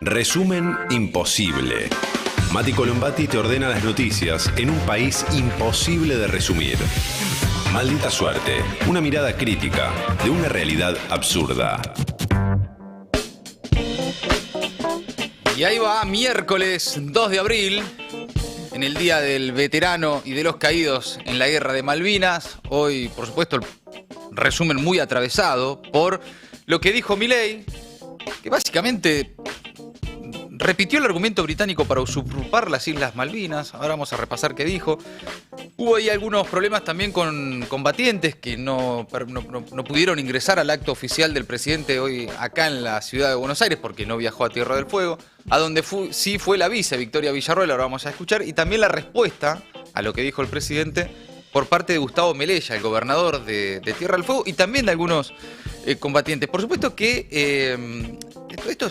Resumen imposible. Mati Colombati te ordena las noticias en un país imposible de resumir. Maldita suerte, una mirada crítica de una realidad absurda. Y ahí va, miércoles 2 de abril, en el Día del Veterano y de los Caídos en la Guerra de Malvinas. Hoy, por supuesto, el resumen muy atravesado por lo que dijo Milei, que básicamente repitió el argumento británico para usurpar las Islas Malvinas. Ahora vamos a repasar qué dijo. Hubo ahí algunos problemas también con combatientes que no pudieron ingresar al acto oficial del presidente hoy acá en la ciudad de Buenos Aires porque no viajó a Tierra del Fuego, a donde sí fue la vice Victoria Villarroel, ahora vamos a escuchar, y también la respuesta a lo que dijo el presidente por parte de Gustavo Melella, el gobernador de Tierra del Fuego, y también de algunos combatientes. Por supuesto que esto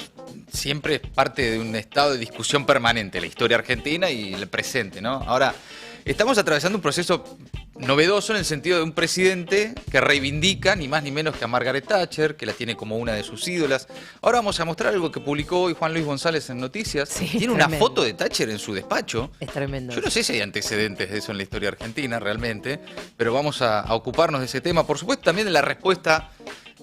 siempre es parte de un estado de discusión permanente, la historia argentina y el presente, ¿no? Ahora, estamos atravesando un proceso novedoso en el sentido de un presidente que reivindica ni más ni menos que a Margaret Thatcher, que la tiene como una de sus ídolas. Ahora vamos a mostrar algo que publicó hoy Juan Luis González en Noticias. Sí, tiene una foto de Thatcher en su despacho. Es tremendo. Yo no sé si hay antecedentes de eso en la historia argentina realmente, pero vamos a ocuparnos de ese tema. Por supuesto, también de la respuesta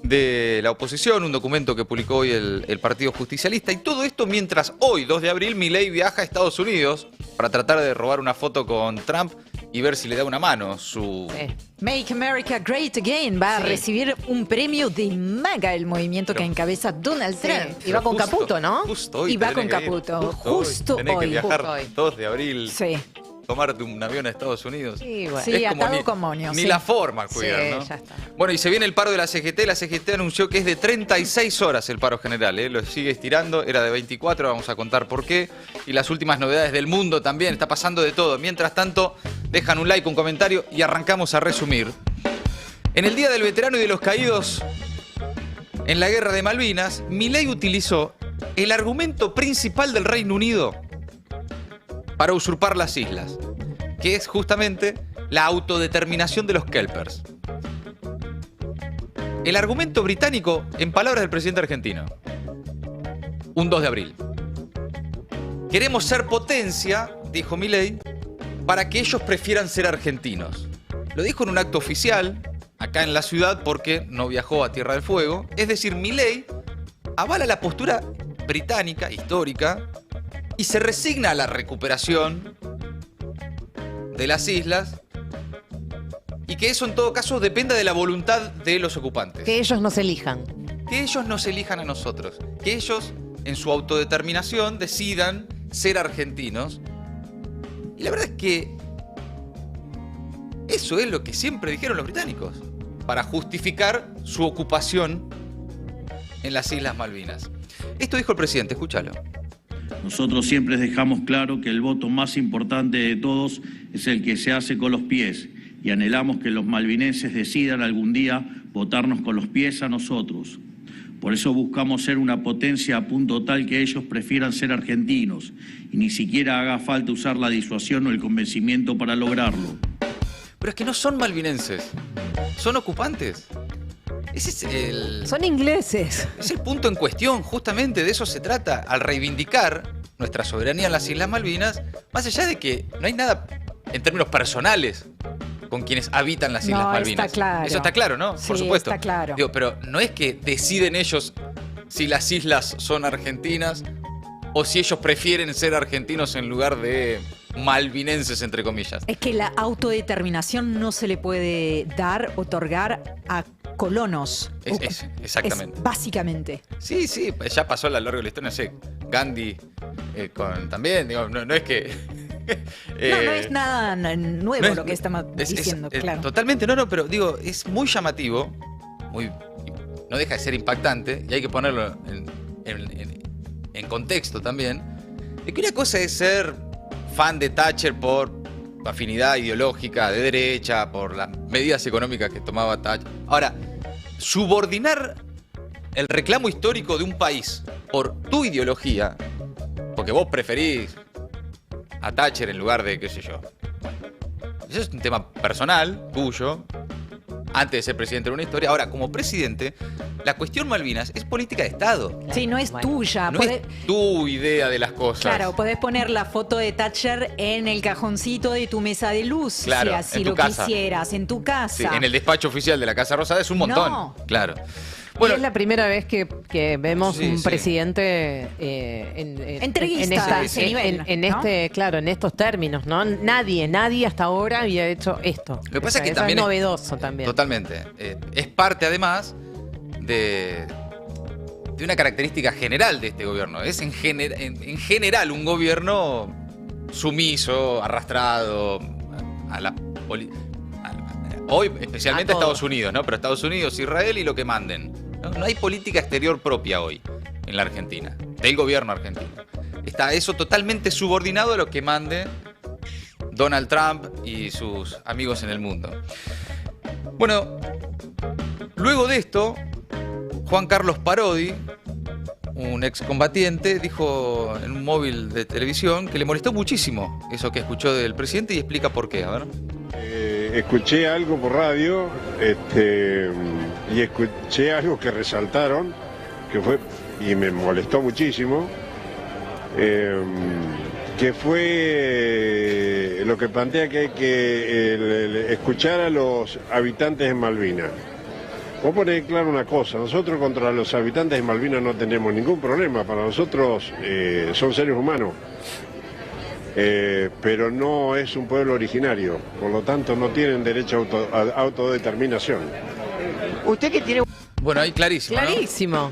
de la oposición, un documento que publicó hoy el Partido Justicialista, y todo esto mientras hoy, 2 de abril, Milei viaja a Estados Unidos para tratar de robar una foto con Trump y ver si le da una mano su... Sí. Make America Great Again va a recibir un premio de MAGA, el movimiento que encabeza Donald Trump. Y va con justo, Caputo, ¿no? Justo hoy Y va tenés con que ir, Caputo. Justo tenés que viajar Justo hoy. 2 de abril, Sí. tomarte un avión a Estados Unidos. Sí, bueno. Sí, Es como atado con moño. Ni sí. la forma cuidar, Sí, ¿no? ya está. Bueno, y se viene el paro de la CGT. La CGT anunció que es de 36 horas el paro general, ¿eh? Lo sigue estirando, era de 24, vamos a contar por qué. Y las últimas novedades del mundo también, está pasando de todo. Mientras tanto, dejan un like, un comentario y arrancamos a resumir. En el Día del Veterano y de los Caídos en la Guerra de Malvinas, Milei utilizó el argumento principal del Reino Unido para usurpar las islas, que es justamente la autodeterminación de los Kelpers. El argumento británico, en palabras del presidente argentino, un 2 de abril. Queremos ser potencia, dijo Milei, para que ellos prefieran ser argentinos. Lo dijo en un acto oficial, acá en la ciudad, porque no viajó a Tierra del Fuego. Es decir, Milei avala la postura británica, histórica, y se resigna a la recuperación de las islas, y que eso en todo caso dependa de la voluntad de los ocupantes. Que ellos nos elijan. Que ellos nos elijan a nosotros. Que ellos, en su autodeterminación, decidan ser argentinos. Y la verdad es que eso es lo que siempre dijeron los británicos para justificar su ocupación en las Islas Malvinas. Esto dijo el presidente, escúchalo. Nosotros siempre dejamos claro que el voto más importante de todos es el que se hace con los pies, y anhelamos que los malvinenses decidan algún día votarnos con los pies a nosotros. Por eso buscamos ser una potencia a punto tal que ellos prefieran ser argentinos y ni siquiera haga falta usar la disuasión o el convencimiento para lograrlo. Pero es que no son malvinenses, son ocupantes. Ese es Son ingleses. es el punto en cuestión, justamente de eso se trata, al reivindicar nuestra soberanía en las Islas Malvinas, más allá de que no hay nada en términos personales con quienes habitan las Islas No, Malvinas. está claro. Eso está claro, ¿no? Sí, Por supuesto. está claro. Digo, pero no es que deciden ellos si las islas son argentinas o si ellos prefieren ser argentinos en lugar de malvinenses, entre comillas. Es que la autodeterminación no se le puede otorgar a colonos. Exactamente. Es básicamente. Sí, ya pasó a lo largo de la historia, no sé, Gandhi también, digo, no es que... No es nada nuevo no es- lo que estamos diciendo, claro. Totalmente, no, pero digo, es muy llamativo, no deja de ser impactante, y hay que ponerlo en contexto también, de que una cosa es ser fan de Thatcher por afinidad ideológica de derecha, por las medidas económicas que tomaba Thatcher. Ahora, subordinar el reclamo histórico de un país por tu ideología, porque vos preferís a Thatcher en lugar de, qué sé yo. Eso es un tema personal, tuyo, antes de ser presidente de una historia. Ahora, como presidente, la cuestión Malvinas es política de Estado. Sí, no es tuya. No es tu idea de las cosas. Claro, podés poner la foto de Thatcher en el cajoncito de tu mesa de luz, Claro, si así en tu lo casa. quisieras, en tu casa. Sí, en el despacho oficial de la Casa Rosada es un montón. No. Claro. Y es la primera vez que vemos Sí, un sí. presidente Entrevista de ese nivel, ¿no? claro, en estos términos, ¿no? Nadie hasta ahora había hecho esto. Lo que pasa es que eso también es novedoso también. Totalmente. Es parte además de una característica general de este gobierno. Es en general un gobierno sumiso, arrastrado a la hoy especialmente a Estados Unidos, ¿no? Pero Estados Unidos, Israel y lo que manden. No hay política exterior propia hoy en la Argentina, del gobierno argentino. Está eso totalmente subordinado a lo que mande Donald Trump y sus amigos en el mundo. Bueno, luego de esto, Juan Carlos Parodi, un excombatiente, dijo en un móvil de televisión que le molestó muchísimo eso que escuchó del presidente y explica por qué. A ver. Escuché algo por radio y escuché algo que resaltaron y me molestó muchísimo, que fue lo que plantea que hay que escuchar a los habitantes de Malvinas. Voy a poner claro una cosa: nosotros contra los habitantes de Malvinas no tenemos ningún problema. Para nosotros son seres humanos. Pero no es un pueblo originario, por lo tanto no tienen derecho a autodeterminación. Usted que tiene... Bueno, ahí clarísimo, ¿no? Clarísimo.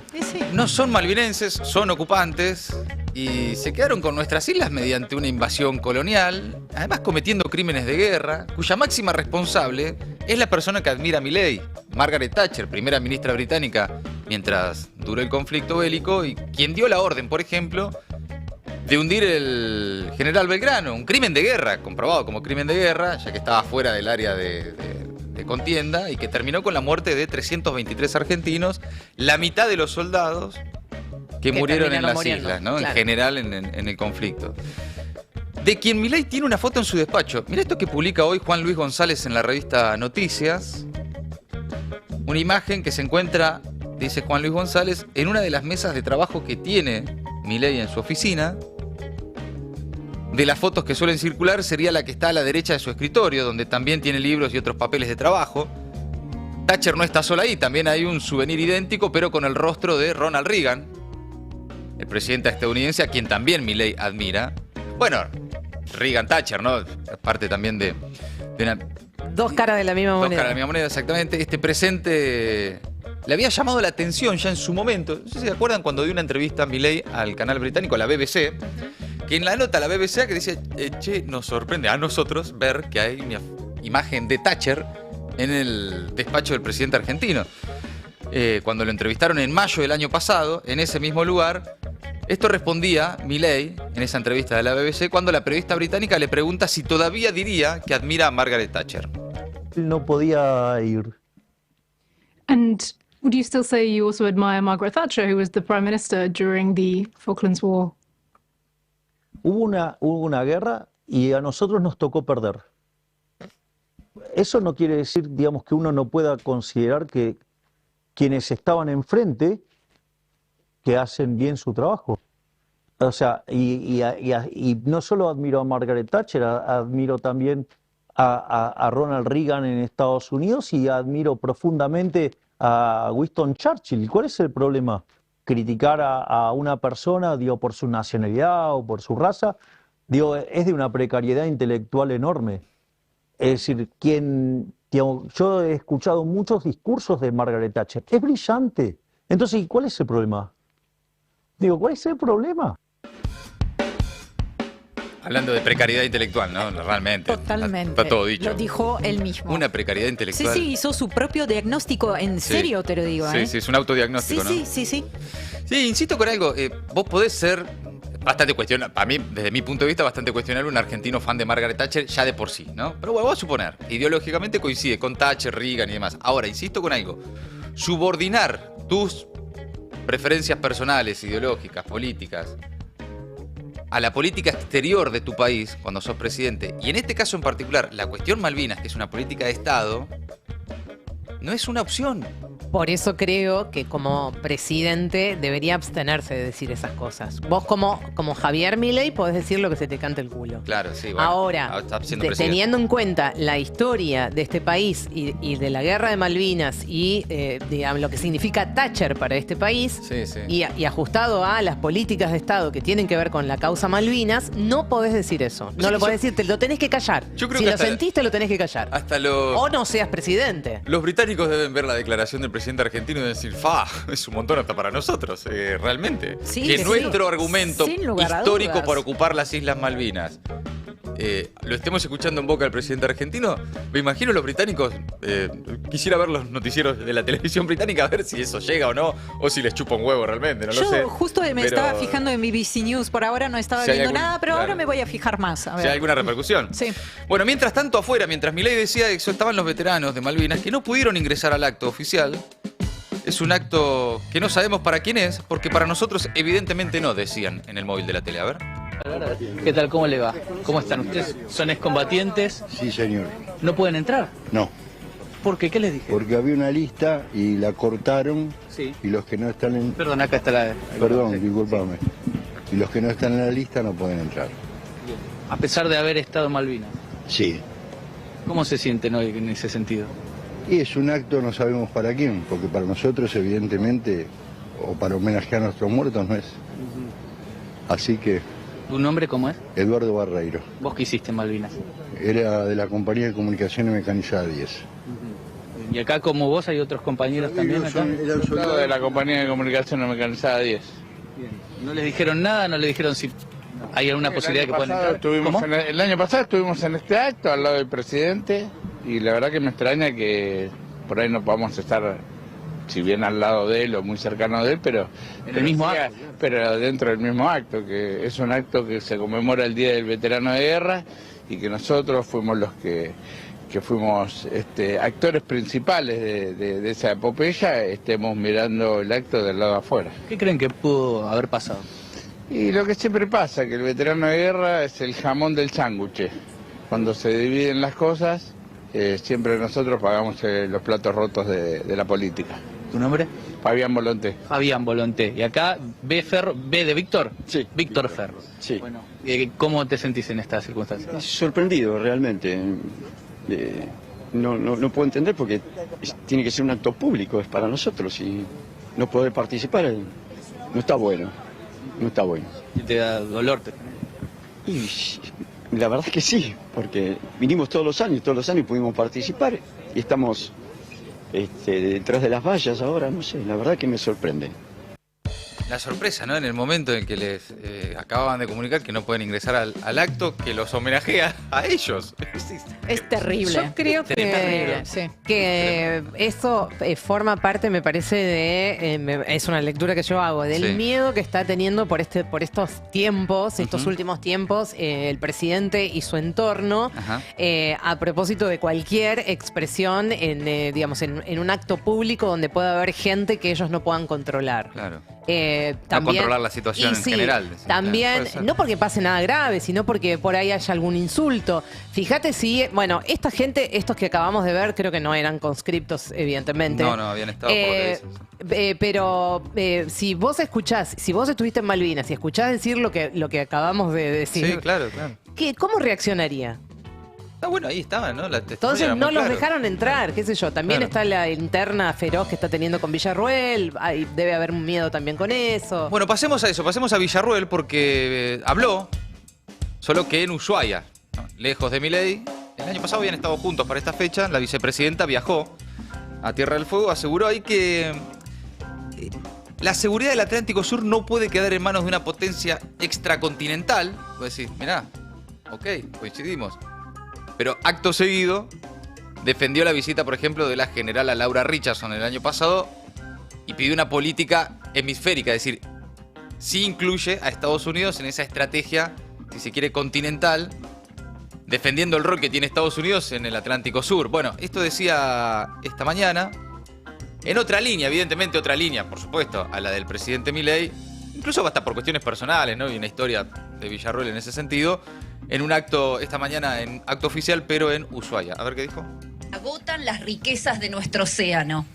No son malvinenses, son ocupantes y se quedaron con nuestras islas mediante una invasión colonial, además cometiendo crímenes de guerra, cuya máxima responsable es la persona que admira a Milei, Margaret Thatcher, primera ministra británica mientras duró el conflicto bélico y quien dio la orden, por ejemplo, de hundir el General Belgrano, un crimen de guerra, comprobado como crimen de guerra, ya que estaba fuera del área de contienda y que terminó con la muerte de 323 argentinos, la mitad de los soldados que murieron en las islas, ¿no? Claro. En general en el conflicto. De quien Milei tiene una foto en su despacho. Mirá esto que publica hoy Juan Luis González en la revista Noticias. Una imagen que se encuentra, dice Juan Luis González, en una de las mesas de trabajo que tiene Milei en su oficina. De las fotos que suelen circular sería la que está a la derecha de su escritorio, donde también tiene libros y otros papeles de trabajo. Thatcher no está sola ahí, también hay un souvenir idéntico, pero con el rostro de Ronald Reagan, el presidente estadounidense, a quien también Milei admira. Bueno, Reagan-Thatcher, ¿no? Parte también de una... Dos caras de la misma moneda. Dos caras de la misma moneda, exactamente. Este presente le había llamado la atención ya en su momento. No sé si se acuerdan cuando dio una entrevista a Milei al canal británico, a la BBC, que en la nota la BBC que dice, che, nos sorprende a nosotros ver que hay una imagen de Thatcher en el despacho del presidente argentino. Cuando lo entrevistaron en mayo del año pasado, en ese mismo lugar, esto respondía Milei en esa entrevista de la BBC cuando la periodista británica le pregunta si todavía diría que admira a Margaret Thatcher. No podía ir. And would you still say you also admire Margaret Thatcher, who was the Prime Minister during the Falklands War? Hubo una guerra y a nosotros nos tocó perder. Eso no quiere decir, digamos, que uno no pueda considerar que quienes estaban enfrente que hacen bien su trabajo. O sea, y no solo admiro a Margaret Thatcher, admiro también a Ronald Reagan en Estados Unidos y admiro profundamente a Winston Churchill. ¿Cuál es el problema? Criticar a una persona, digo, por su nacionalidad o por su raza, digo, es de una precariedad intelectual enorme. Es decir, yo he escuchado muchos discursos de Margaret Thatcher. Es brillante. Entonces, ¿cuál es el problema? Digo, ¿cuál es el problema? Hablando de precariedad intelectual, ¿no? Realmente. Totalmente. Está todo dicho. Lo dijo él mismo. Una precariedad intelectual. Sí, hizo su propio diagnóstico. En serio te lo digo, Sí, sí, es un autodiagnóstico, ¿no? Sí. Sí, insisto con algo. Vos podés ser bastante cuestionable, para mí, desde mi punto de vista, bastante cuestionable un argentino fan de Margaret Thatcher ya de por sí, ¿no? Pero bueno, vamos a suponer, ideológicamente coincide con Thatcher, Reagan y demás. Ahora, insisto con algo. Subordinar tus preferencias personales, ideológicas, políticas, a la política exterior de tu país cuando sos presidente, y en este caso en particular, la cuestión Malvinas, que es una política de Estado, no es una opción. por eso creo que como presidente debería abstenerse de decir esas cosas. Vos como Javier Milei podés decir lo que se te cante el culo. Claro, sí. Bueno, Ahora, está siendo presidente. teniendo en cuenta la historia de este país y de la guerra de Malvinas y digamos, lo que significa Thatcher para este país, Sí, sí. y ajustado a las políticas de Estado que tienen que ver con la causa Malvinas, no podés decir eso. No lo podés decir, te lo tenés que callar. Yo creo Si que lo hasta- sentís, te lo tenés que callar. Hasta los... O no seas presidente. Los británicos deben ver la declaración del presidente argentino y decir, es un montón hasta para nosotros, realmente. Sí, que sí. nuestro argumento Sin lugar a histórico dudas. para ocupar las Islas Malvinas lo estemos escuchando en boca del presidente argentino, me imagino los británicos, quisiera ver los noticieros de la televisión británica a ver si eso llega o no, o si les chupa un huevo realmente, no lo sé. Yo justo me Pero estaba fijando en BBC News, por ahora no estaba si hay viendo algún- nada, pero claro. ahora me voy a fijar más. A si ver. hay alguna repercusión. Sí. Bueno, mientras tanto afuera, mientras Milei decía que estaban los veteranos de Malvinas que no pudieron ingresar al acto oficial. Es un acto que no sabemos para quién es, porque para nosotros evidentemente no, decían en el móvil de la tele. A ver. ¿Qué tal? ¿Cómo le va? ¿Cómo están ustedes? ¿Son excombatientes? Sí, señor. ¿No pueden entrar? No, ¿Por qué? ¿Qué les dije? porque había una lista y la cortaron Sí. y los que no están en... Perdón, acá está la... Perdón, discúlpame. Y los que no están en la lista no pueden entrar. A pesar de haber estado en Malvinas. Sí. ¿Cómo se sienten hoy en ese sentido? Y es un acto, no sabemos para quién, porque para nosotros evidentemente, o para homenajear a nuestros muertos no es. Así que, ¿Tu nombre cómo es? Eduardo Barreiro, ¿Vos qué hiciste en Malvinas? era de la Compañía de Comunicaciones Mecanizada 10. Y acá como vos hay otros compañeros también acá. Era un soldado de la compañía de comunicación mecanizada 10. ¿No les dijeron nada? ¿No les dijeron si hay alguna posibilidad que puedan entrar? ¿Cómo? El año pasado estuvimos en este acto al lado del presidente y la verdad que me extraña que por ahí no podamos estar, si bien al lado de él o muy cercano de él, pero En el mismo acto. pero dentro del mismo acto, que es un acto que se conmemora el Día del Veterano de Guerra y que nosotros fuimos los que fuimos actores principales de esa epopeya, estemos mirando el acto del lado de afuera. ¿Qué creen que pudo haber pasado? Y lo que siempre pasa, que el veterano de guerra es el jamón del sándwich. Cuando se dividen las cosas, siempre nosotros pagamos los platos rotos de la política. ¿Tu nombre? Fabián Volonté. Fabián Volonté. Y acá B de Víctor. Sí. Víctor Ferro. Sí. Bueno, ¿cómo te sentís en estas circunstancias? Sorprendido, realmente. No puedo entender porque tiene que ser un acto público, es para nosotros y no poder participar no está bueno. No está bueno. ¿Y te da dolor? Y la verdad es que sí, porque vinimos todos los años pudimos participar y estamos detrás de las vallas ahora, no sé, la verdad que me sorprende. La sorpresa, ¿no? En el momento en que les acababan de comunicar que no pueden ingresar al acto que los homenajea a ellos. Es terrible. Yo creo Terrible, sí. que eso forma parte, me parece, es una lectura que yo hago, del Sí. miedo que está teniendo por estos tiempos, estos últimos tiempos, el presidente y su entorno, Ajá. a propósito de cualquier expresión en un acto público donde pueda haber gente que ellos no puedan controlar. Claro. También, controlar la situación y en sí, general, decís, También, puede ser. no porque pase nada grave, sino porque por ahí haya algún insulto. Fíjate si, bueno, esta gente, estos que acabamos de ver, creo que no eran conscriptos, evidentemente. No, habían estado por lo que dicen. Pero si vos escuchás, si vos estuviste en Malvinas y escuchás decir lo que acabamos de decir, Sí, claro. ¿cómo reaccionaría? Bueno, ahí estaban, ¿no? La testimonio Entonces era no muy los claro. dejaron entrar, qué sé yo. También Claro. está la interna feroz que está teniendo con Villarruel. Debe haber un miedo también con eso. Bueno, pasemos a eso, pasemos a Villarruel porque habló, solo que en Ushuaia, ¿no? Lejos de Milei. El año pasado habían estado juntos para esta fecha, la vicepresidenta viajó a Tierra del Fuego, aseguró ahí que la seguridad del Atlántico Sur no puede quedar en manos de una potencia extracontinental. Vos decís, mirá, ok, coincidimos. Pero acto seguido defendió la visita, por ejemplo, de la generala Laura Richardson el año pasado y pidió una política hemisférica, es decir, sí incluye a Estados Unidos en esa estrategia, si se quiere, continental, defendiendo el rol que tiene Estados Unidos en el Atlántico Sur. Bueno, esto decía esta mañana, en otra línea, evidentemente otra línea, por supuesto, a la del presidente Milei, incluso hasta por cuestiones personales, ¿no? Y una historia de Villarruel en ese sentido, en un acto esta mañana, en acto oficial, pero en Ushuaia. A ver qué dijo. Agotan las riquezas de nuestro océano.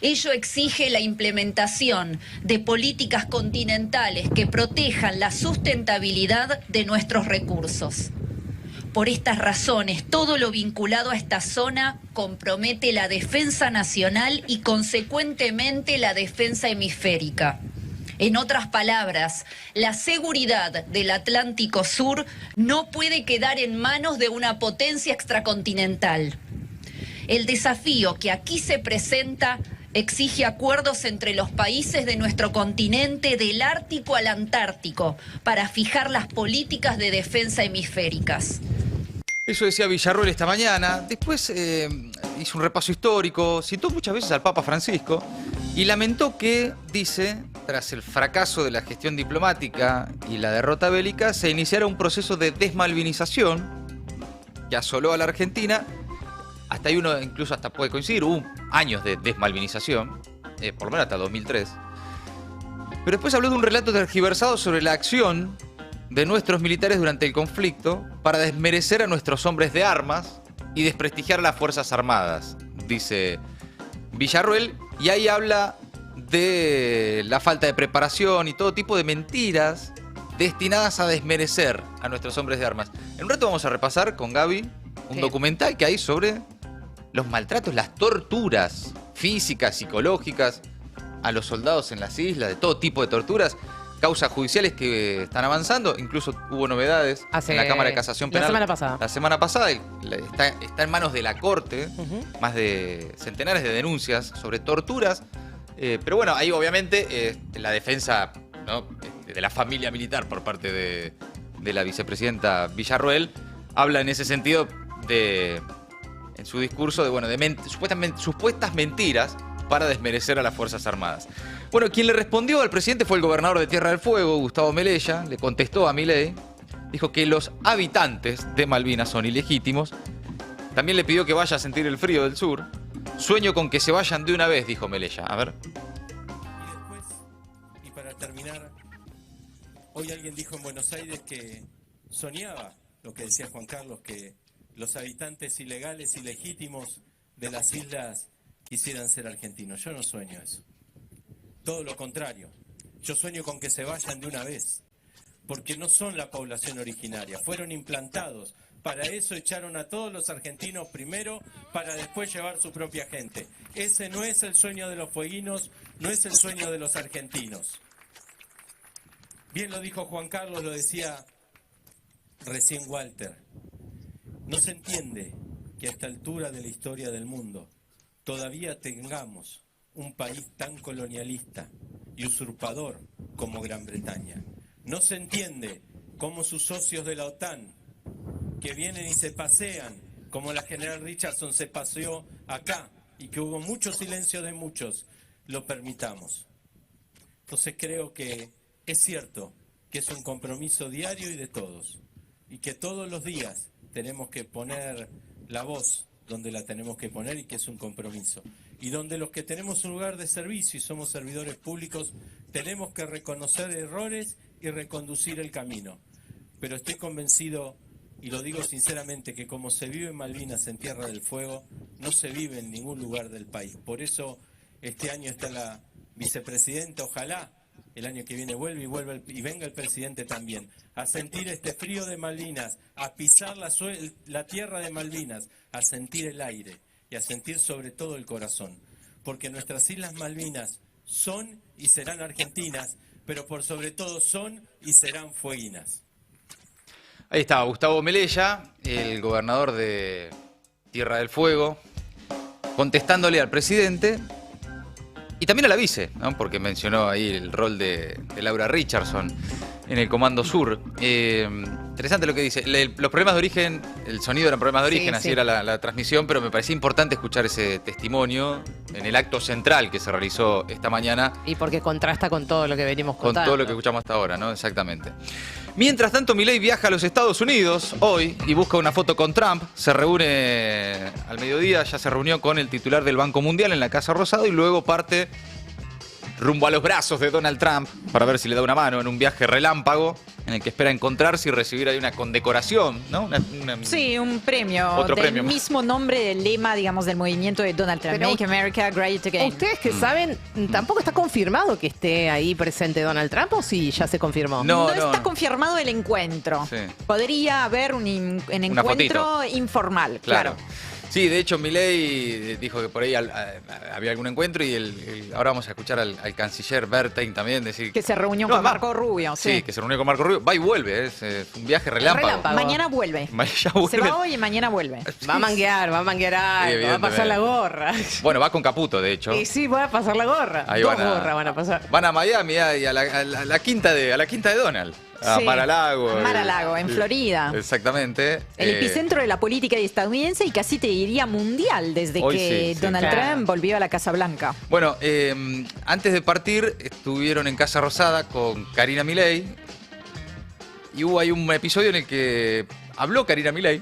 Ello exige la implementación de políticas continentales que protejan la sustentabilidad de nuestros recursos. Por estas razones, todo lo vinculado a esta zona compromete la defensa nacional y, consecuentemente, la defensa hemisférica. En otras palabras, la seguridad del Atlántico Sur no puede quedar en manos de una potencia extracontinental. El desafío que aquí se presenta exige acuerdos entre los países de nuestro continente, del Ártico al Antártico, para fijar las políticas de defensa hemisféricas. Eso decía Villarroel esta mañana. Después hizo un repaso histórico, citó muchas veces al Papa Francisco y lamentó que, dice, tras el fracaso de la gestión diplomática y la derrota bélica, se iniciara un proceso de desmalvinización que asoló a la Argentina. Hasta ahí uno incluso hasta puede coincidir, hubo años de desmalvinización, por lo menos hasta 2003. Pero después habló de un relato tergiversado sobre la acción de nuestros militares durante el conflicto para desmerecer a nuestros hombres de armas y desprestigiar a las Fuerzas Armadas, dice Villarroel, y ahí habla de la falta de preparación y todo tipo de mentiras destinadas a desmerecer a nuestros hombres de armas. En un rato vamos a repasar con Gaby un documental que hay sobre los maltratos, las torturas físicas, psicológicas a los soldados en las islas, de todo tipo de torturas, causas judiciales que están avanzando, incluso hubo novedades en la Cámara de Casación Penal. La semana pasada está en manos de la Corte, más de centenares de denuncias sobre torturas, pero bueno, ahí obviamente la defensa, ¿no?, de la familia militar por parte de la vicepresidenta Villarroel habla en ese sentido en su discurso de supuestas mentiras para desmerecer a las Fuerzas Armadas. Bueno, quien le respondió al presidente fue el gobernador de Tierra del Fuego, Gustavo Melella, le contestó a Milei, dijo que los habitantes de Malvinas son ilegítimos, también le pidió que vaya a sentir el frío del sur, sueño con que se vayan de una vez, dijo Melella. A ver. Y para terminar, hoy alguien dijo en Buenos Aires que soñaba lo que decía Juan Carlos, que los habitantes ilegales y legítimos de las islas quisieran ser argentinos. Yo no sueño eso. Todo lo contrario. Yo sueño con que se vayan de una vez. Porque no son la población originaria. Fueron implantados. Para eso echaron a todos los argentinos primero, para después llevar su propia gente. Ese no es el sueño de los fueguinos, no es el sueño de los argentinos. Bien lo dijo Juan Carlos, lo decía recién Walter. No se entiende que a esta altura de la historia del mundo todavía tengamos un país tan colonialista y usurpador como Gran Bretaña. No se entiende cómo sus socios de la OTAN, que vienen y se pasean, como la general Richardson se paseó acá, y que hubo mucho silencio de muchos, lo permitamos. Entonces creo que es cierto que es un compromiso diario y de todos, y que todos los días tenemos que poner la voz donde la tenemos que poner, y que es un compromiso. Y donde los que tenemos un lugar de servicio y somos servidores públicos, tenemos que reconocer errores y reconducir el camino. Pero estoy convencido, y lo digo sinceramente, que como se vive en Malvinas, en Tierra del Fuego, no se vive en ningún lugar del país. Por eso este año está la vicepresidenta, ojalá el año que viene vuelva y venga el presidente también, a sentir este frío de Malvinas, a pisar la tierra de Malvinas, a sentir el aire y a sentir sobre todo el corazón. Porque nuestras Islas Malvinas son y serán argentinas, pero por sobre todo son y serán fueguinas. Ahí estaba Gustavo Melella, el gobernador de Tierra del Fuego, contestándole al presidente y también a la vice, ¿no?, porque mencionó ahí el rol de Laura Richardson en el Comando Sur. Interesante lo que dice. Los problemas de origen, el sonido eran problemas de origen, así era la transmisión, pero me parecía importante escuchar ese testimonio en el acto central que se realizó esta mañana. Y porque contrasta con todo lo que venimos contando. Con todo lo que escuchamos hasta ahora, ¿no? Exactamente. Mientras tanto, Milei viaja a los Estados Unidos hoy y busca una foto con Trump. Se reúne al mediodía, ya se reunió con el titular del Banco Mundial en la Casa Rosada y luego parte rumbo a los brazos de Donald Trump para ver si le da una mano en un viaje relámpago en el que espera encontrarse y recibir ahí una condecoración, ¿no? Sí, un premio Otro del premio. mismo nombre del lema, digamos, del movimiento de Donald Trump. Pero Make America Great Again. Ustedes que saben, tampoco está confirmado que esté ahí presente Donald Trump, ¿o sí ya se confirmó? No está confirmado el encuentro. Sí. Podría haber un encuentro informal, claro. Sí, de hecho Milei dijo que por ahí había algún encuentro y ahora vamos a escuchar al canciller Bertein también decir... Que se reunió con Marco Rubio. Sí, que se reunió con Marco Rubio. Va y vuelve, es un viaje relámpago. Mañana vuelve. Ya vuelve. Se va hoy y mañana vuelve. Va a manguear algo, va a pasar la gorra. Bueno, va con Caputo, de hecho. Y sí, va a pasar la gorra. Ahí Dos gorras van a pasar. Van a Miami y a la quinta de Donald. A Sí. Mar-a-Lago. Mar-a-Lago, en Florida. Exactamente. El epicentro de la política estadounidense y casi te diría mundial desde Hoy que sí, Donald claro. Trump volvió a la Casa Blanca. Bueno, antes de partir estuvieron en Casa Rosada con Karina Milei y hubo ahí un episodio en el que habló Karina Milei.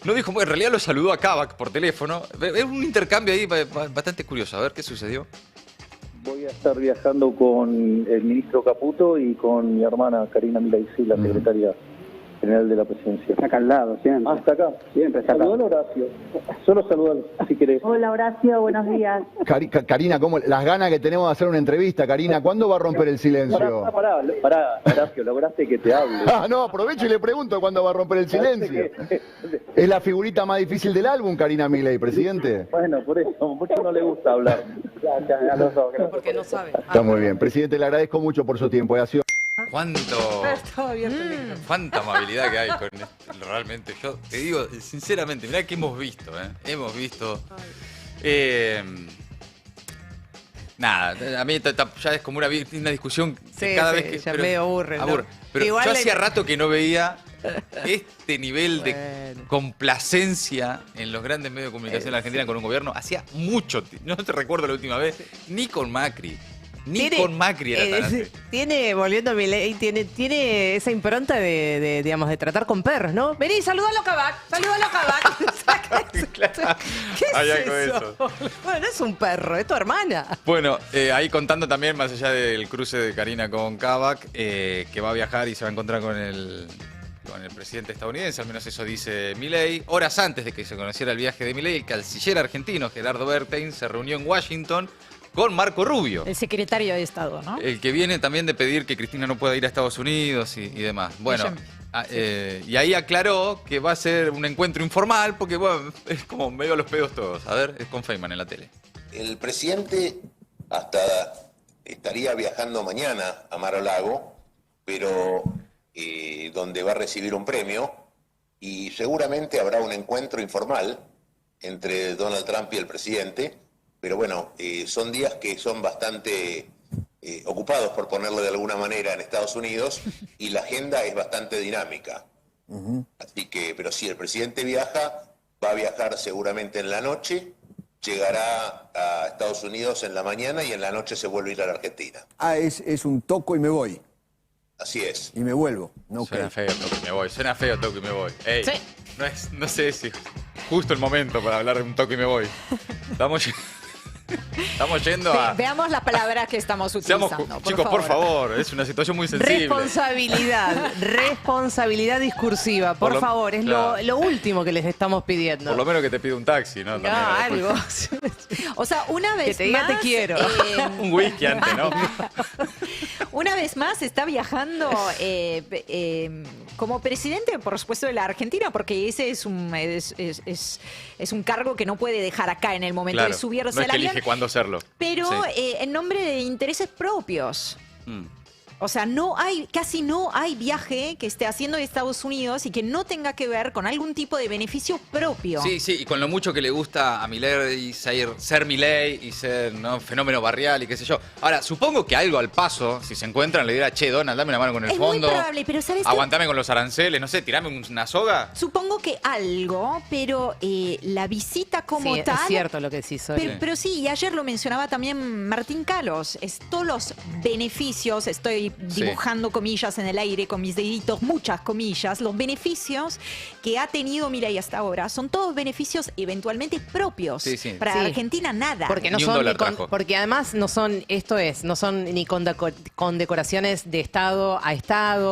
No dijo, en realidad lo saludó a Kavak por teléfono. Es un intercambio ahí bastante curioso. A ver qué sucedió. Voy a estar viajando con el ministro Caputo y con mi hermana Karina Milei, la secretaria general de la presidencia. Acá al lado, siempre. Hasta acá. Siempre está acá. Saludalo, Horacio. Solo saludalo, si querés. Hola, Horacio, buenos días. Karina, ¿cómo las ganas que tenemos de hacer una entrevista? Karina, ¿cuándo va a romper el silencio? Pará, Horacio, lograste que te hable. Ah, no, aprovecho y le pregunto cuándo va a romper el silencio. Es la figurita más difícil del álbum, Karina Milei, presidente. Bueno, por eso, mucho no le gusta hablar. Gracias a los dos. Porque no sabe. Está muy bien. Presidente, le agradezco mucho por su tiempo. Ha sido... Cuánta amabilidad que hay con esto. Realmente, yo te digo, sinceramente, mirá que hemos visto, hemos visto. Nada, a mí ya es como una discusión que cada vez que. Ya medio aburre. Pero Igual yo hacía rato que no veía este nivel de complacencia en los grandes medios de comunicación de la Argentina con un gobierno. Hacía mucho, no te recuerdo la última vez, ni con Macri. Con Macri era tan así. Volviendo a Milei, tiene esa impronta digamos, de tratar con perros, ¿no? Vení, saludalo a Kavak, ¿Qué es Hay algo de eso? Bueno, no es un perro, es tu hermana. Bueno, ahí contando también, más allá del cruce de Karina con Kavak, que va a viajar y se va a encontrar con el presidente estadounidense, al menos eso dice Milei. Horas antes de que se conociera el viaje de Milei, el canciller argentino Gerardo Bertein se reunió en Washington con Marco Rubio. El secretario de Estado, ¿no? El que viene también de pedir que Cristina no pueda ir a Estados Unidos y demás. Bueno, y ahí aclaró que va a ser un encuentro informal porque, bueno, es como medio a los pedos todos. A ver, es con Feynman en la tele. El presidente hasta estaría viajando mañana a Mar-a-Lago, pero donde va a recibir un premio y seguramente habrá un encuentro informal entre Donald Trump y el presidente. Pero bueno, son días que son bastante ocupados, por ponerlo de alguna manera, en Estados Unidos y la agenda es bastante dinámica. Así que, pero si el presidente viaja, va a viajar seguramente en la noche, llegará a Estados Unidos en la mañana y en la noche se vuelve a ir a la Argentina. Ah, es un toco y me voy. Así es. Y me vuelvo. No Suena feo, toco y me voy. Suena feo, toco y me voy. Ey, sí. No sé si es justo el momento para hablar de un toco y me voy. Estamos yendo a... Veamos las palabras que estamos utilizando. Chicos, por favor, es una situación muy sensible. Responsabilidad discursiva, por favor, es lo último que les estamos pidiendo. Por lo menos que te pida un taxi, ¿no? También, algo. O sea, una vez que te diga más, te quiero. Un whisky antes, ¿no? Una vez más está viajando como presidente, por supuesto, de la Argentina, porque ese es un cargo que no puede dejar acá en el momento de subirse no es al que avión. elige cuándo hacerlo. Pero en nombre de intereses propios. O sea, casi no hay viaje que esté haciendo de Estados Unidos y que no tenga que ver con algún tipo de beneficio propio. Sí, y con lo mucho que le gusta a Milei ser Milei y ser fenómeno barrial y qué sé yo. Ahora, supongo que algo al paso, si se encuentran, le dirá, che, Donald, dame una mano con el fondo. Es muy probable, pero ¿sabes qué? Aguantame con los aranceles, no sé, tirame una soga. Supongo que algo, pero la visita como tal... es cierto lo que decís, pero sí, y ayer lo mencionaba también Martín Calos, todos los beneficios, estoy estoy dibujando comillas en el aire con mis deditos, muchas comillas, los beneficios que ha tenido Milei hasta ahora son todos beneficios eventualmente propios. Para Argentina nada. Porque no son porque además no son ni con decoraciones de Estado,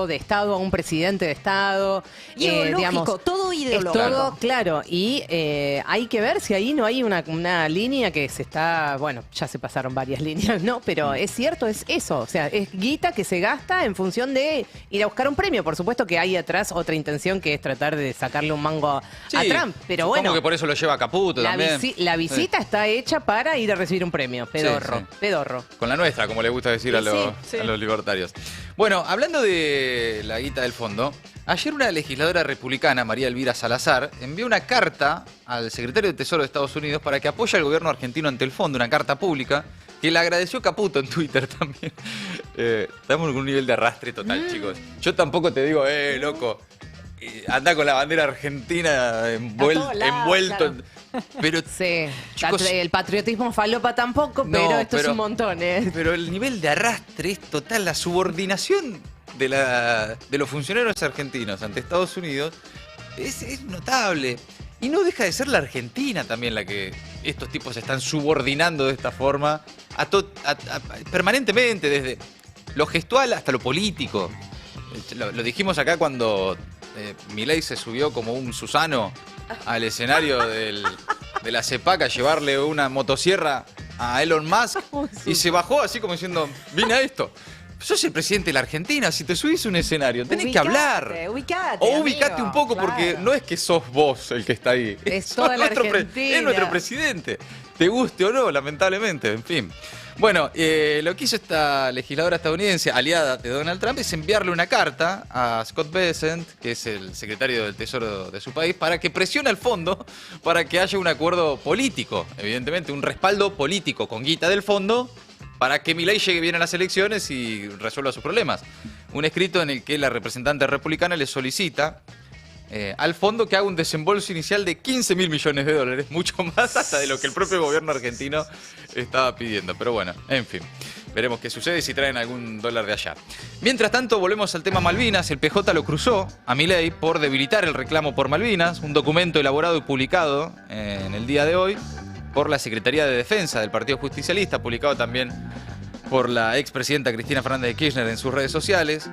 de Estado a un presidente de Estado. Ideológico, todo ideológico. Todo, claro. Y hay que ver si ahí no hay una línea que se está, bueno, ya se pasaron varias líneas, ¿no? Pero es cierto, es eso. O sea, es guita que se gasta en función de ir a buscar un premio. Por supuesto que hay atrás otra intención que es tratar de sacarle un mango a Trump. Pero supongo bueno, que por eso lo lleva a Caputo también. La visita está hecha para ir a recibir un premio. Pedorro. Con la nuestra, como le gusta decir a los libertarios. Bueno, hablando de la guita del fondo, ayer una legisladora republicana, María Elvira Salazar, envió una carta al secretario de Tesoro de Estados Unidos para que apoye al gobierno argentino ante el fondo, una carta pública, que le agradeció Caputo en Twitter también. Estamos en un nivel de arrastre total, chicos. Yo tampoco te digo, loco, anda con la bandera argentina envuelto. Claro. Pero, chicos, el patriotismo falopa tampoco, pero esto es un montón. Pero el nivel de arrastre es total, la subordinación de los funcionarios argentinos ante Estados Unidos es notable. Y no deja de ser la Argentina también la que estos tipos se están subordinando de esta forma permanentemente, desde lo gestual hasta lo político. Lo dijimos acá cuando Milei se subió como un Susano al escenario de la CEPAC a llevarle una motosierra a Elon Musk y se bajó así como diciendo, vine a esto. Sos el presidente de la Argentina, si te subís a un escenario, tenés que hablar. Ubicate un poco, porque no es que sos vos el que está ahí. Es toda la Argentina. Es nuestro presidente. Te guste o no, lamentablemente, en fin. Bueno, lo que hizo esta legisladora estadounidense, aliada de Donald Trump, es enviarle una carta a Scott Bessent, que es el secretario del Tesoro de su país, para que presione al fondo para que haya un acuerdo político, evidentemente, un respaldo político con guita del fondo, para que Milei llegue bien a las elecciones y resuelva sus problemas. Un escrito en el que la representante republicana le solicita al fondo que haga un desembolso inicial de $15.000 millones, mucho más hasta de lo que el propio gobierno argentino estaba pidiendo. Pero bueno, en fin, veremos qué sucede y si traen algún dólar de allá. Mientras tanto, volvemos al tema Malvinas. El PJ lo cruzó a Milei por debilitar el reclamo por Malvinas, un documento elaborado y publicado en el día de hoy por la Secretaría de Defensa del Partido Justicialista, publicado también por la expresidenta Cristina Fernández de Kirchner en sus redes sociales.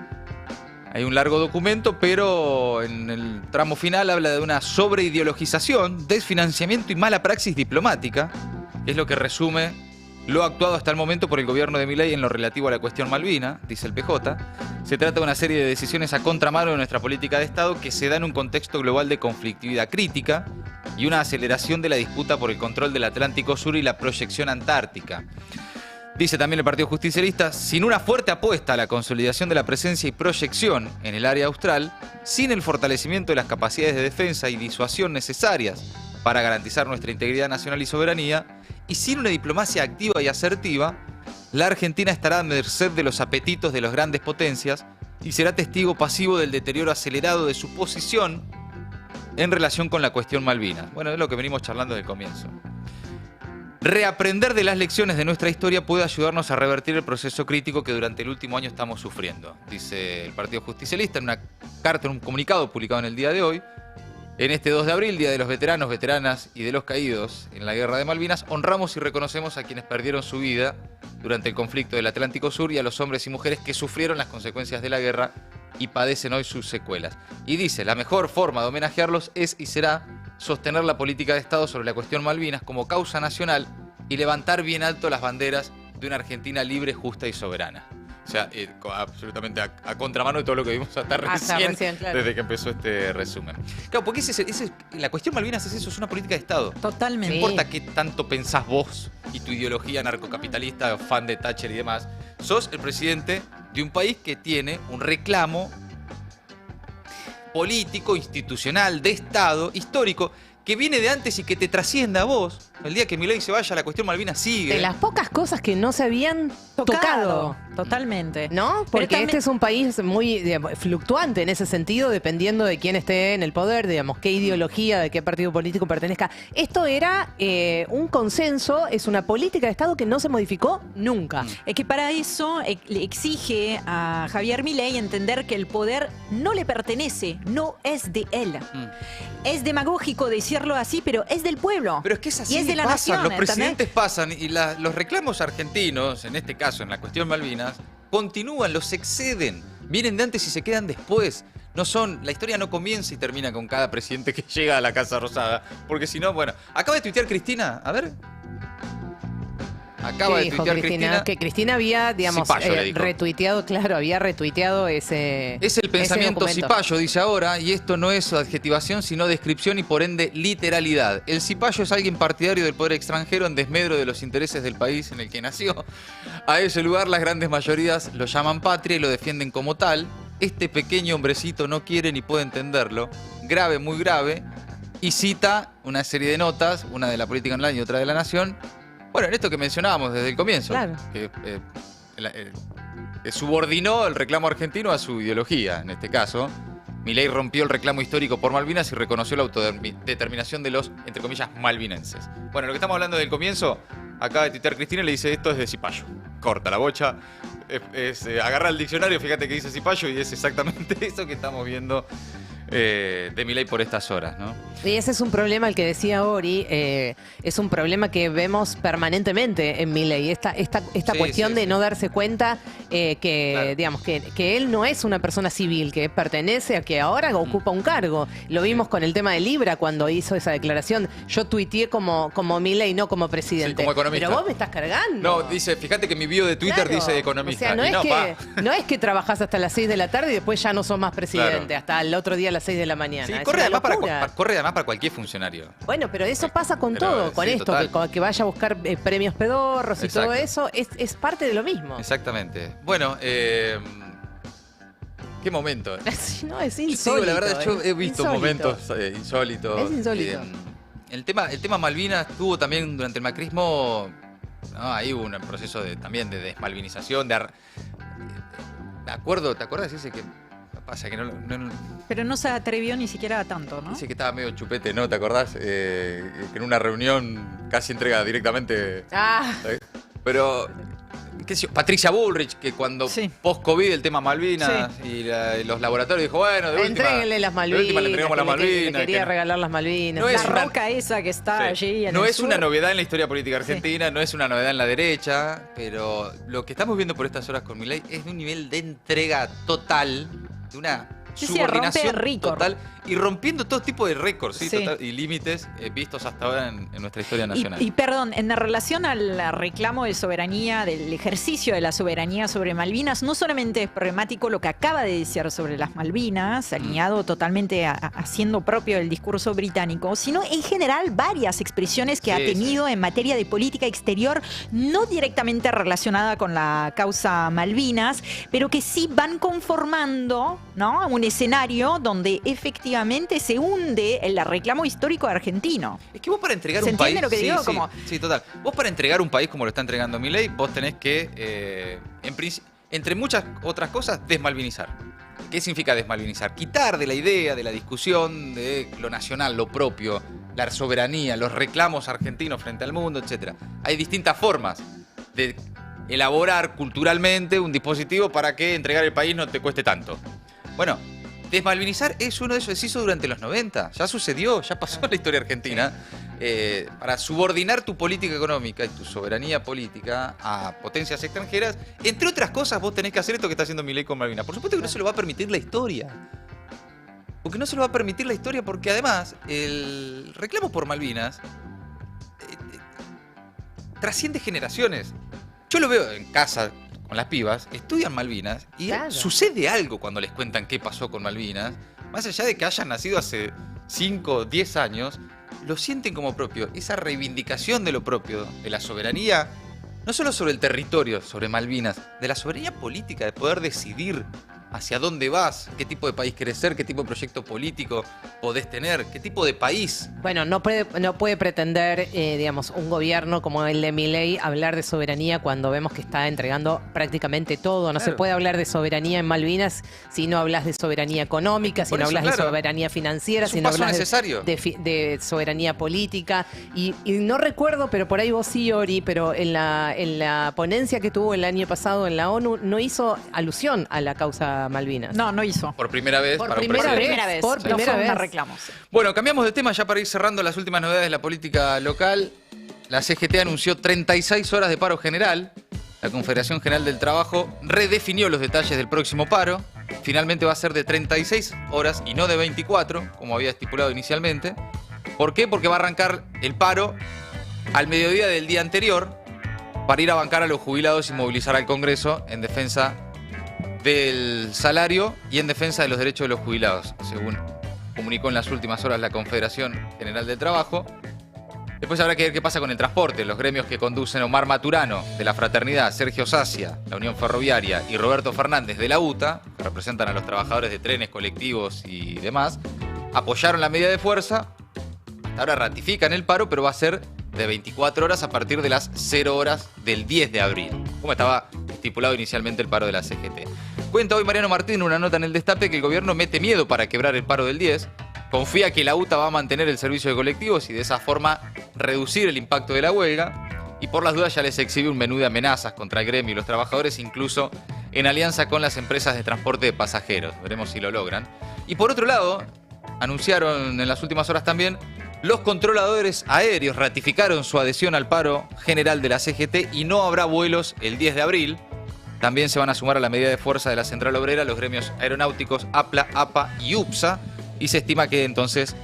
Hay un largo documento, pero en el tramo final habla de una sobreideologización, desfinanciamiento y mala praxis diplomática, que es lo que resume lo actuado hasta el momento por el gobierno de Milei en lo relativo a la cuestión Malvina, dice el PJ. Se trata de una serie de decisiones a contramano de nuestra política de Estado que se da en un contexto global de conflictividad crítica y una aceleración de la disputa por el control del Atlántico Sur y la proyección antártica. Dice también el Partido Justicialista, sin una fuerte apuesta a la consolidación de la presencia y proyección en el área austral, sin el fortalecimiento de las capacidades de defensa y disuasión necesarias para garantizar nuestra integridad nacional y soberanía, y sin una diplomacia activa y asertiva, la Argentina estará a merced de los apetitos de las grandes potencias y será testigo pasivo del deterioro acelerado de su posición en relación con la cuestión Malvinas. Bueno, es lo que venimos charlando desde el comienzo. Reaprender de las lecciones de nuestra historia puede ayudarnos a revertir el proceso crítico que durante el último año estamos sufriendo, dice el Partido Justicialista en una carta, en un comunicado publicado en el día de hoy. En este 2 de abril, Día de los Veteranos, Veteranas y de los Caídos en la Guerra de Malvinas, honramos y reconocemos a quienes perdieron su vida durante el conflicto del Atlántico Sur y a los hombres y mujeres que sufrieron las consecuencias de la guerra y padecen hoy sus secuelas. Y dice, la mejor forma de homenajearlos es y será sostener la política de Estado sobre la cuestión Malvinas como causa nacional y levantar bien alto las banderas de una Argentina libre, justa y soberana. O sea, absolutamente a contramano de todo lo que vimos hasta recién claro. Desde que empezó este resumen. Claro, porque la cuestión Malvinas es eso, es una política de Estado. Totalmente. No importa qué tanto pensás vos y tu ideología narcocapitalista, fan de Thatcher y demás, sos el presidente de un país que tiene un reclamo político, institucional, de Estado, histórico, que viene de antes y que te trascienda a vos. El día que Milei se vaya, la cuestión Malvinas sigue. De las pocas cosas que no se habían tocado. Totalmente. ¿No? Porque también- este es un país muy digamos, fluctuante en ese sentido, dependiendo de quién esté en el poder, digamos, qué ideología, de qué partido político pertenezca. Esto era un consenso, es una política de Estado que no se modificó nunca. Es que para eso le exige a Javier Milei entender que el poder no le pertenece, no es de él. Es demagógico decirlo así, pero es del pueblo. Pero es que es así, y es de la pasan, nación. los ¿entendés? presidentes pasan y los reclamos argentinos, en este caso, en la cuestión Malvinas, continúan, los exceden, vienen de antes y se quedan después. No son, la historia no comienza y termina con cada presidente que llega a la Casa Rosada, porque si no, bueno, acaba de tuitear Cristina, a ver. Acaba ¿Qué de dijo tuitear Cristina? Cristina. Que Cristina había, digamos, Cipayo, le dijo. retuiteado, claro, había retuiteado ese. Es el pensamiento ese documento. cipayo, dice ahora, y esto no es adjetivación, sino descripción y por ende literalidad. El cipayo es alguien partidario del poder extranjero en desmedro de los intereses del país en el que nació. A ese lugar las grandes mayorías lo llaman patria y lo defienden como tal. Este pequeño hombrecito no quiere ni puede entenderlo. Grave, muy grave. Y cita una serie de notas, una de la política online y otra de la Nación. Bueno, en esto que mencionábamos desde el comienzo, Claro. que subordinó el reclamo argentino a su ideología, en este caso. Milei rompió el reclamo histórico por Malvinas y reconoció la autodeterminación de los, entre comillas, malvinenses. Bueno, lo que estamos hablando del comienzo, acaba de tuitear Cristina y le dice, esto es de cipayo. Corta la bocha, agarra el diccionario, fíjate que dice cipayo y es exactamente eso que estamos viendo de Milei por estas horas, ¿no? Y ese es un problema, el que decía Ori, es un problema que vemos permanentemente en Milei. Esta Sí, cuestión sí, de sí. no darse cuenta que, Claro. digamos, que él no es una persona civil, que pertenece a que ahora ocupa un cargo. Lo vimos con el tema de Libra cuando hizo esa declaración. Yo tuiteé como Milei, no como presidente. Sí, como economista. Pero vos me estás cargando. No, dice, fíjate que mi bio de Twitter Claro. dice economista. O sea, no, Y es que trabajás hasta las 6 de la tarde y después ya no sos más presidente, Claro. hasta el otro día a las 6 de la mañana. Sí, Es corre una además, locura. corre además para cualquier funcionario. Bueno, pero eso pasa con Pero, todo, con sí, esto, total. que vaya a buscar premios pedorros y Exacto. todo eso, es parte de lo mismo. Exactamente. Bueno, qué momento. Sí, no, es Yo te insólito. digo, la verdad, yo he visto insólito. momentos insólitos. Es insólito. El tema Malvinas tuvo también durante el macrismo, ¿no? Ahí hubo un proceso también de desmalvinización, ¿te acuerdas? Dice que pasa que no Pero no se atrevió ni siquiera a tanto, ¿no? dice que estaba medio chupete, ¿no? ¿Te acordás? Que en una reunión casi entrega directamente. Ah, Pero, qué sé yo, Patricia Bullrich, que cuando post-COVID el tema Malvinas y los laboratorios dijo, bueno, de última. entréguenle las de Malvinas. última le entregamos las que Malvinas. le quería que regalar las Malvinas. No La es una- roca esa que está allí en no el es sur. una novedad en la historia política argentina, no es una novedad en la derecha, pero lo que estamos viendo por estas horas con Milei es de un nivel de entrega total, de una Sí, subordinación rompe récord. total y rompiendo todo tipo de récords Sí. total, y límites vistos hasta ahora en nuestra historia nacional. Y perdón, en relación al reclamo de soberanía, del ejercicio de la soberanía sobre Malvinas, no solamente es problemático lo que acaba de decir sobre las Malvinas, alineado totalmente haciendo propio el discurso británico, sino en general varias expresiones que Sí, ha tenido en materia de política exterior, no directamente relacionada con la causa Malvinas, pero que sí van conformando, ¿no?, un escenario donde efectivamente se hunde el reclamo histórico argentino. Es que vos para entregar ¿Se un país... entiende lo que digo? Como- Sí, total. Vos para entregar un país como lo está entregando Milei, vos tenés que, entre muchas otras cosas, desmalvinizar. ¿Qué significa desmalvinizar? Quitar de la idea, de la discusión de lo nacional, lo propio, la soberanía, los reclamos argentinos frente al mundo, etc. Hay distintas formas de elaborar culturalmente un dispositivo para que entregar el país no te cueste tanto. Bueno, desmalvinizar es uno de esos, se hizo durante los 90, ya sucedió, ya pasó en la historia argentina. Para subordinar tu política económica y tu soberanía política a potencias extranjeras, entre otras cosas vos tenés que hacer esto que está haciendo Milei con Malvinas. Por supuesto que no se lo va a permitir la historia. Porque no se lo va a permitir la historia porque además el reclamo por Malvinas trasciende generaciones. Yo lo veo en casa con las pibas, estudian Malvinas y Claro. sucede algo cuando les cuentan qué pasó con Malvinas. Más allá de que hayan nacido hace 5 o 10 años, lo sienten como propio. Esa reivindicación de lo propio, de la soberanía, no solo sobre el territorio, sobre Malvinas, de la soberanía política, de poder decidir hacia dónde vas, qué tipo de país querés ser, qué tipo de proyecto político podés tener, qué tipo de país. Bueno, no puede pretender, digamos, un gobierno como el de Milei hablar de soberanía cuando vemos que está entregando prácticamente todo. No se puede hablar de soberanía en Malvinas si no hablas de soberanía económica, si no hablas de soberanía financiera, si no hablas de soberanía política. Y no recuerdo, pero por ahí vos sí, Ori, pero en la ponencia que tuvo el año pasado en la ONU no hizo alusión a la causa Malvinas. No hizo. Por primera vez. Por primera vez. Por primera vez. Reclamos. Bueno, cambiamos de tema ya para ir cerrando las últimas novedades de la política local. La CGT anunció 36 horas de paro general. La Confederación General del Trabajo redefinió los detalles del próximo paro. Finalmente va a ser de 36 horas y no de 24, como había estipulado inicialmente. ¿Por qué? Porque va a arrancar el paro al mediodía del día anterior para ir a bancar a los jubilados y movilizar al Congreso en defensa del salario y en defensa de los derechos de los jubilados, según comunicó en las últimas horas la Confederación General del Trabajo. Después habrá que ver qué pasa con el transporte. Los gremios que conducen Omar Maturano, de la Fraternidad, Sergio Sacia, la Unión Ferroviaria, y Roberto Fernández, de la UTA, que representan a los trabajadores de trenes, colectivos y demás, apoyaron la medida de fuerza. Ahora ratifican el paro, pero va a ser de 24 horas a partir de las 0 horas del 10 de abril, como estaba estipulado inicialmente el paro de la CGT. Cuenta hoy Mariano Martín en una nota en El Destape que el gobierno mete miedo para quebrar el paro del 10, confía que la UTA va a mantener el servicio de colectivos y de esa forma reducir el impacto de la huelga, y por las dudas ya les exhibe un menú de amenazas contra el gremio y los trabajadores, incluso en alianza con las empresas de transporte de pasajeros. Veremos si lo logran. Y por otro lado, anunciaron en las últimas horas también, los controladores aéreos ratificaron su adhesión al paro general de la CGT y no habrá vuelos el 10 de abril. También se van a sumar a la medida de fuerza de la Central Obrera los gremios aeronáuticos APLA, APA y UPSA, y se estima que entonces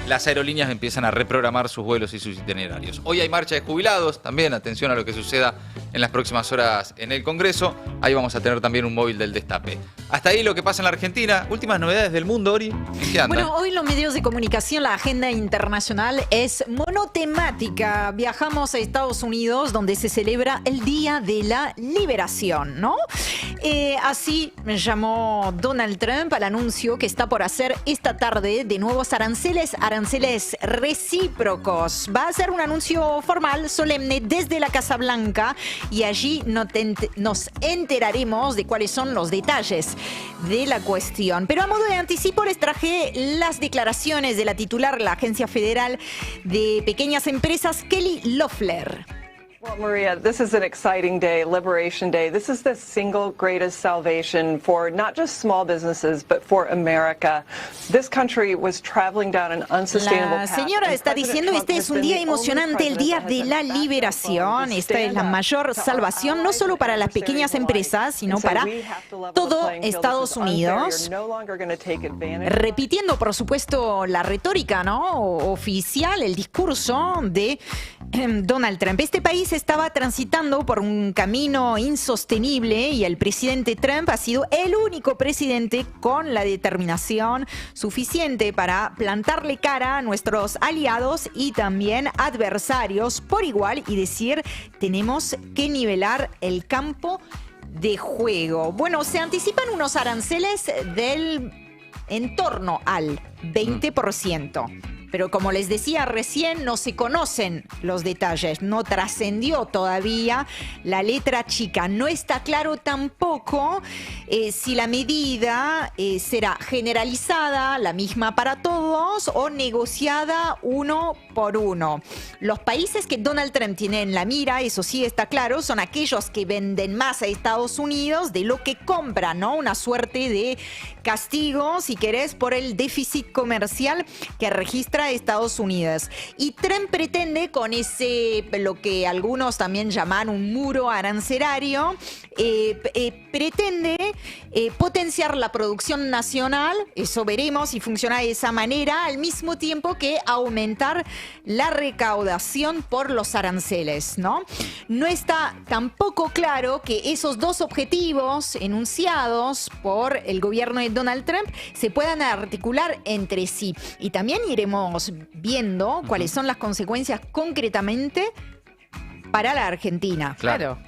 las aerolíneas empiezan a reprogramar sus vuelos y sus itinerarios. Hoy hay marcha de jubilados, también atención a lo que suceda en las próximas horas en el Congreso. Ahí vamos a tener también un móvil del Destape. Hasta ahí lo que pasa en la Argentina. Últimas novedades del mundo, Ori. ¿En qué anda? Bueno, hoy en los medios de comunicación la agenda internacional es monotemática. Viajamos a Estados Unidos, donde se celebra el Día de la Liberación, ¿no? Así llamó Donald Trump al anuncio que está por hacer esta tarde de nuevos aranceles recíprocos. Va a ser un anuncio formal, solemne, desde la Casa Blanca, y allí nos enteraremos de cuáles son los detalles de la cuestión. Pero a modo de anticipo les traje las declaraciones de la titular de la Agencia Federal de Pequeñas Empresas, Kelly Loeffler. Well, Maria, this is an exciting day, Liberation Day. This is the single greatest salvation for not just small businesses, but for America. This country was traveling down an unsustainable path. La señora está diciendo, este es un día emocionante, el Día de la Liberación. Esta es la mayor salvación, no solo para las pequeñas empresas, sino para todo Estados Unidos. Repitiendo, por supuesto, la retórica, ¿no?, oficial, el discurso de Donald Trump. Este país estaba transitando por un camino insostenible y el presidente Trump ha sido el único presidente con la determinación suficiente para plantarle cara a nuestros aliados y también adversarios por igual y decir, tenemos que nivelar el campo de juego. Bueno, se anticipan unos aranceles del en torno al 20%. Pero como les decía recién, no se conocen los detalles, no trascendió todavía la letra chica. No está claro tampoco si la medida será generalizada, la misma para todos, o negociada uno por uno. Los países que Donald Trump tiene en la mira, eso sí está claro, son aquellos que venden más a Estados Unidos de lo que compran, ¿no? Una suerte de castigo, si querés, por el déficit comercial que registra Estados Unidos. Y Trump pretende con ese, lo que algunos también llaman un muro arancelario, pretende potenciar la producción nacional, eso veremos si funciona de esa manera, al mismo tiempo que aumentar la recaudación por los aranceles, ¿no? No está tampoco claro que esos dos objetivos enunciados por el gobierno de Donald Trump se puedan articular entre sí. Y también iremos viendo cuáles son las consecuencias concretamente para la Argentina. Claro.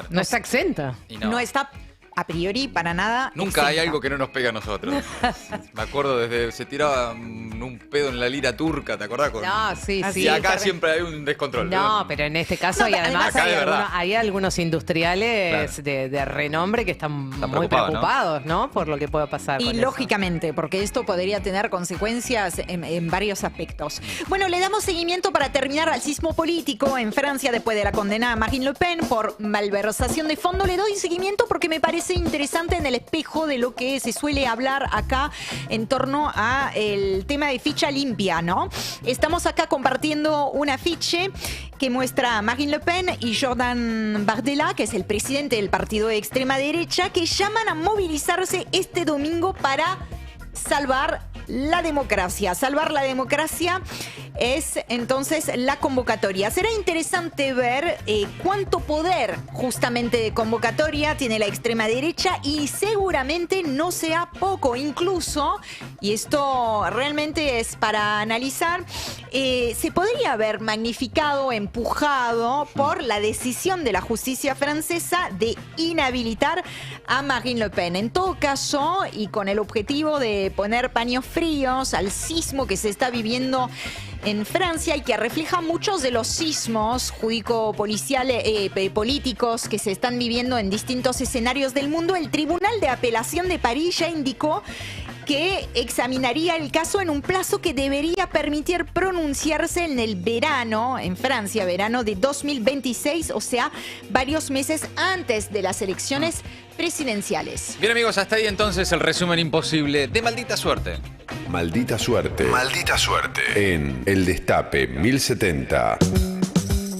No está exenta. No está a priori para nada. Nunca hay exenta. algo que no nos pega a nosotros. Me acuerdo desde se tiraba un pedo en la lira turca, ¿te acordás? No, sí, sí. Y acá siempre hay un descontrol. No, pero en este caso y además hay algunos industriales de renombre que están muy preocupados, ¿no? Por lo que pueda pasar. Y lógicamente, porque esto podría tener consecuencias en varios aspectos. Bueno, le damos seguimiento para terminar al sismo político en Francia después de la condena a Marine Le Pen por malversación de fondo. Le doy seguimiento porque me parece interesante en el espejo de lo que se suele hablar acá en torno a el tema de ficha limpia, ¿no? Estamos acá compartiendo un afiche que muestra a Marine Le Pen y Jordan Bardella, que es el presidente del partido de extrema derecha, que llaman a movilizarse este domingo para salvar la democracia. Salvar la democracia es entonces la convocatoria. Será interesante ver cuánto poder justamente de convocatoria tiene la extrema derecha y seguramente no sea poco. Incluso, y esto realmente es para analizar, se podría haber magnificado, empujado por la decisión de la justicia francesa de inhabilitar a Marine Le Pen. En todo caso, y con el objetivo de poner paños fríos al sismo que se está viviendo en Francia y que refleja muchos de los sismos jurídico-policiales, políticos que se están viviendo en distintos escenarios del mundo, el Tribunal de Apelación de París ya indicó que examinaría el caso en un plazo que debería permitir pronunciarse en el verano, en Francia, verano de 2026, o sea, varios meses antes de las elecciones presidenciales. Bien, amigos, hasta ahí entonces el resumen imposible de Maldita Suerte. Maldita Suerte. Maldita Suerte. En El Destape 1070.